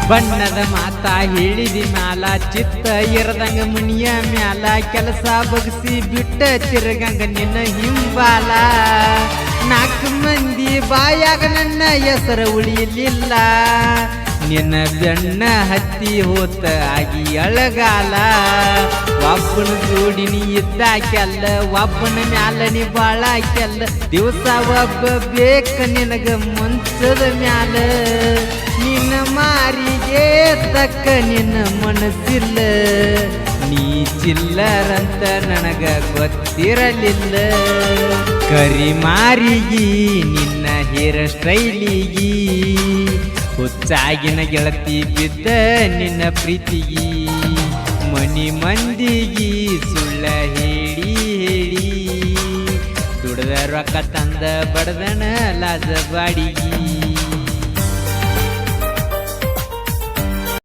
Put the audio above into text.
ಬಣ್ಣದ ಮಾತ ಹೇಳಿದಿ ಮ್ಯಾಲ ಚಿತ್ತ ಇರದಂಗ ಮುನಿಯ ಮ್ಯಾಲ ಕೆಲಸ ಬಗ್ಸಿ ಬಿಟ್ಟ ತಿರುಗಂಗ ನಿನ್ನ ಹಿಂಬಾಲ ನಾಲ್ಕು ಮಂದಿ ಬಾಯಾಗ ನನ್ನ ಹೆಸರು ಉಳಿಯಲಿಲ್ಲ ನಿನ್ನ ಬೆನ್ನ ಹತ್ತಿ ಹೋತ ಆಗಿ ಅಳಗಾಲ ಒಬ್ಬನ ಜೋಡಿನಿ ಇದ್ದಾಕೆಲ್ಲ ಒಬ್ಬನ ಮ್ಯಾಲ ನೀ ಬಾಳಾಕೆಲ್ಲ ದಿವಸ ಒಬ್ಬ ಬೇಕ ನಿನಗ ಮುಂಚದ ಮ್ಯಾಲ ನಿನ್ನ ಮಾರಿಗೆ ತಕ್ಕ ನಿನ್ನ ಮನಸ್ಸಿಲ್ಲ ನೀ ಚಿಲ್ಲರಂತ ನನಗ ಗೊತ್ತಿರಲಿಲ್ಲ ಕರಿ ಮಾರಿಗಿ ನಿನ್ನ ಹೇರ್ ಸ್ಟೈಲಿಗಿ ಹುಚ್ಚಾಗಿನ ಗೆಳತಿ ಬಿದ್ದ ನಿನ್ನ ಪ್ರೀತಿಗಿ ಮನಿ ಮಂದಿಗಿ ಸುಳ್ಳ ಹೇಳಿ ಹೇಳಿ ದುಡ್ದ ರೊಕ್ಕ ತಂದ ಬಡದನ ಲಾಜ ಬಾಡಿಗಿ